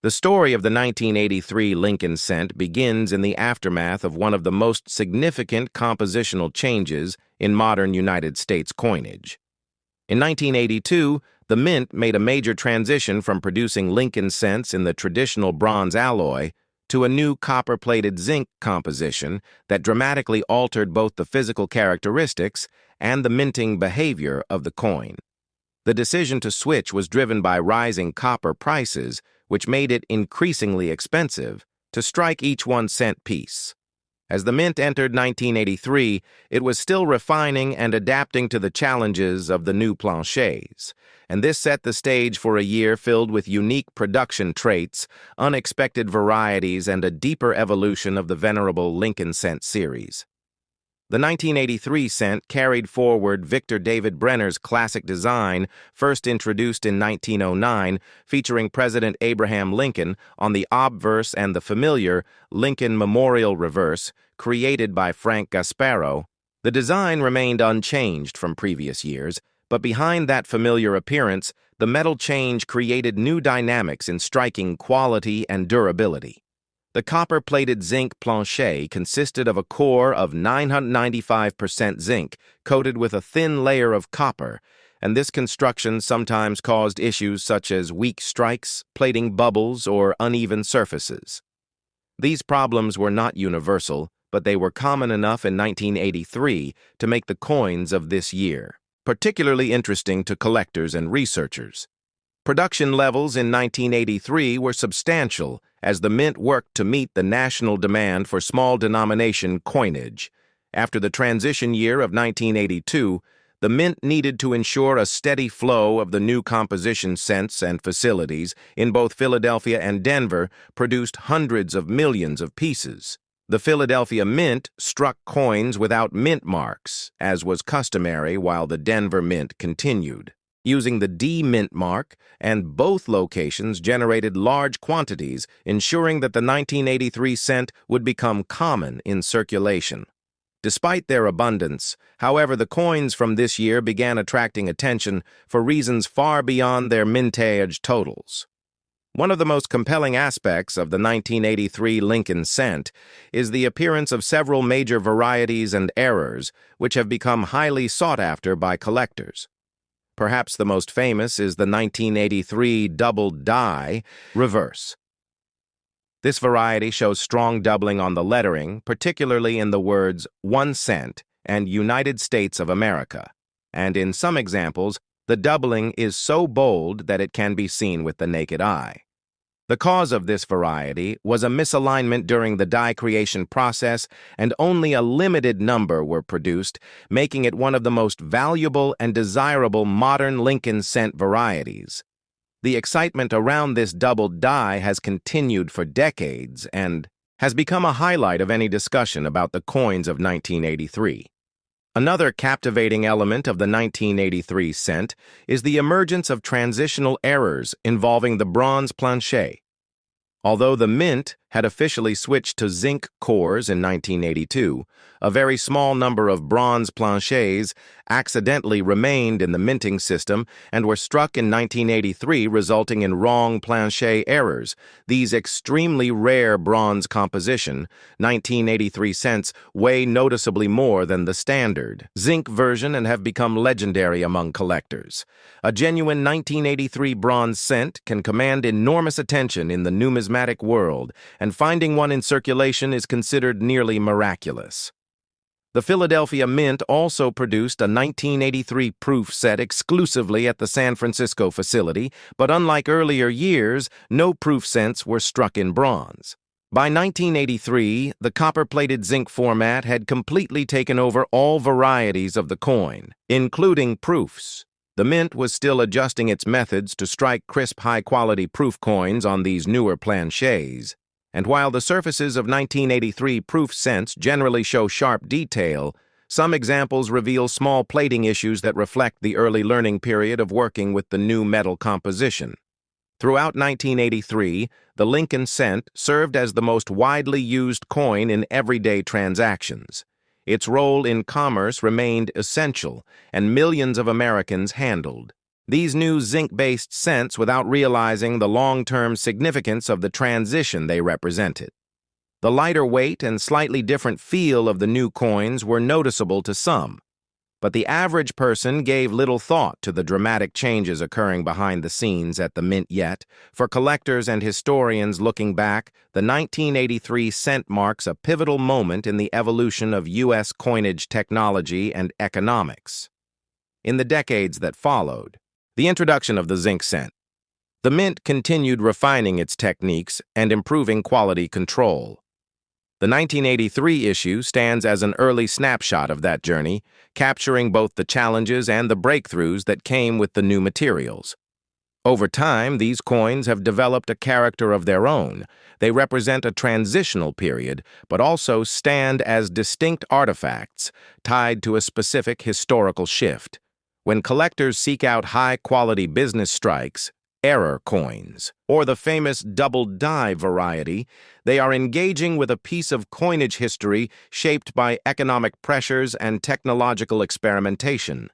The story of the 1983 Lincoln cent begins in the aftermath of one of the most significant compositional changes in modern United States coinage. In 1982, the Mint made a major transition from producing Lincoln cents in the traditional bronze alloy to a new copper-plated zinc composition that dramatically altered both the physical characteristics and the minting behavior of the coin. The decision to switch was driven by rising copper prices, which made it increasingly expensive to strike each 1-cent piece. As the Mint entered 1983, it was still refining and adapting to the challenges of the new planchets, and this set the stage for a year filled with unique production traits, unexpected varieties, and a deeper evolution of the venerable Lincoln cent series. The 1983 cent carried forward Victor David Brenner's classic design, first introduced in 1909, featuring President Abraham Lincoln on the obverse and the familiar Lincoln Memorial reverse, created by Frank Gasparo. The design remained unchanged from previous years, but behind that familiar appearance, the metal change created new dynamics in striking quality and durability. The copper-plated zinc planchet consisted of a core of 995% zinc coated with a thin layer of copper, and this construction sometimes caused issues such as weak strikes, plating bubbles, or uneven surfaces. These problems were not universal, but they were common enough in 1983 to make the coins of this year particularly interesting to collectors and researchers. Production levels in 1983 were substantial as the Mint worked to meet the national demand for small-denomination coinage. After the transition year of 1982, the Mint needed to ensure a steady flow of the new composition cents, and facilities in both Philadelphia and Denver produced hundreds of millions of pieces. The Philadelphia Mint struck coins without mint marks, as was customary, while the Denver Mint continued using the D-Mint mark, and both locations generated large quantities, ensuring that the 1983 cent would become common in circulation. Despite their abundance, however, the coins from this year began attracting attention for reasons far beyond their mintage totals. One of the most compelling aspects of the 1983 Lincoln cent is the appearance of several major varieties and errors, which have become highly sought after by collectors. Perhaps the most famous is the 1983 double die reverse. This variety shows strong doubling on the lettering, particularly in the words 1 cent and United States of America, and in some examples, the doubling is so bold that it can be seen with the naked eye. The cause of this variety was a misalignment during the die creation process, and only a limited number were produced, making it one of the most valuable and desirable modern Lincoln cent varieties. The excitement around this double die has continued for decades and has become a highlight of any discussion about the coins of 1983. Another captivating element of the 1983 cent is the emergence of transitional errors involving the bronze planchet. Although the Mint had officially switched to zinc cores in 1982, a very small number of bronze planchets accidentally remained in the minting system and were struck in 1983, resulting in wrong planchet errors. These extremely rare bronze composition, 1983 cents, weigh noticeably more than the standard zinc version and have become legendary among collectors. A genuine 1983 bronze cent can command enormous attention in the numismatic world, and finding one in circulation is considered nearly miraculous. The Philadelphia Mint also produced a 1983 proof set exclusively at the San Francisco facility, but unlike earlier years, no proof cents were struck in bronze. By 1983, the copper-plated zinc format had completely taken over all varieties of the coin, including proofs. The Mint was still adjusting its methods to strike crisp, high-quality proof coins on these newer planchets. And while the surfaces of 1983 proof cents generally show sharp detail, some examples reveal small plating issues that reflect the early learning period of working with the new metal composition. Throughout 1983, the Lincoln cent served as the most widely used coin in everyday transactions. Its role in commerce remained essential, and millions of Americans handled these new zinc-based cents without realizing the long-term significance of the transition they represented. The lighter weight and slightly different feel of the new coins were noticeable to some, but the average person gave little thought to the dramatic changes occurring behind the scenes at the mint. Yet, for collectors and historians looking back, the 1983 cent marks a pivotal moment in the evolution of U.S. coinage technology and economics. In the decades that followed, the introduction of the zinc cent, the mint continued refining its techniques and improving quality control. The 1983 issue stands as an early snapshot of that journey, capturing both the challenges and the breakthroughs that came with the new materials. Over time, these coins have developed a character of their own. They represent a transitional period, but also stand as distinct artifacts tied to a specific historical shift. When collectors seek out high-quality business strikes, error coins, or the famous double die variety, they are engaging with a piece of coinage history shaped by economic pressures and technological experimentation.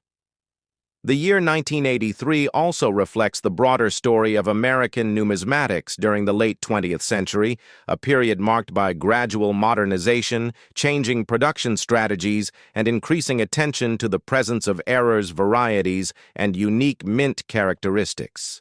The year 1983 also reflects the broader story of American numismatics during the late 20th century, a period marked by gradual modernization, changing production strategies, and increasing attention to the presence of errors, varieties, and unique mint characteristics.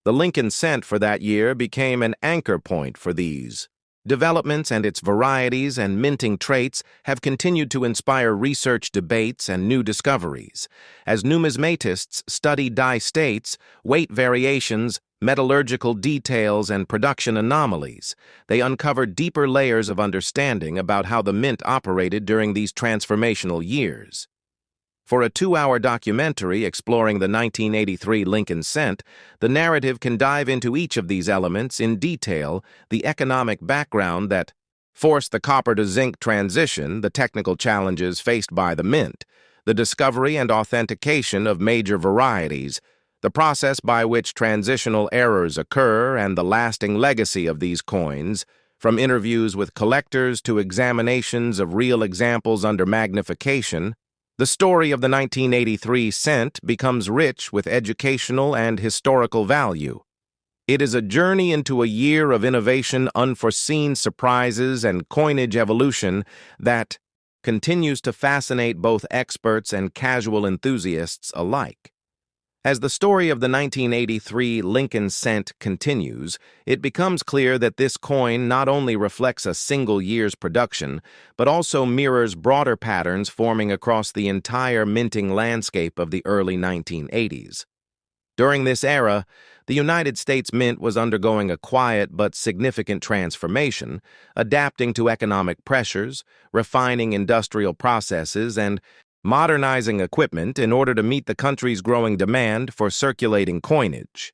The Lincoln cent for that year became an anchor point for these developments, and its varieties and minting traits have continued to inspire research debates and new discoveries. As numismatists study die states, weight variations, metallurgical details, and production anomalies, they uncover deeper layers of understanding about how the mint operated during these transformational years. For a 2-hour documentary exploring the 1983 Lincoln cent, the narrative can dive into each of these elements in detail: the economic background that forced the copper-to-zinc transition, the technical challenges faced by the mint, the discovery and authentication of major varieties, the process by which transitional errors occur, and the lasting legacy of these coins, from interviews with collectors to examinations of real examples under magnification. The story of the 1983 cent becomes rich with educational and historical value. It is a journey into a year of innovation, unforeseen surprises, and coinage evolution that continues to fascinate both experts and casual enthusiasts alike. As the story of the 1983 Lincoln cent continues, it becomes clear that this coin not only reflects a single year's production, but also mirrors broader patterns forming across the entire minting landscape of the early 1980s. During this era, the United States Mint was undergoing a quiet but significant transformation, adapting to economic pressures, refining industrial processes, and modernizing equipment in order to meet the country's growing demand for circulating coinage.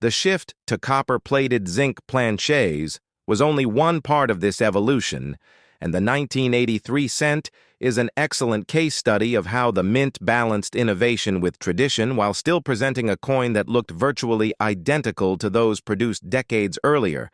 The shift to copper-plated zinc planchets was only one part of this evolution, and the 1983 cent is an excellent case study of how the mint balanced innovation with tradition while still presenting a coin that looked virtually identical to those produced decades earlier.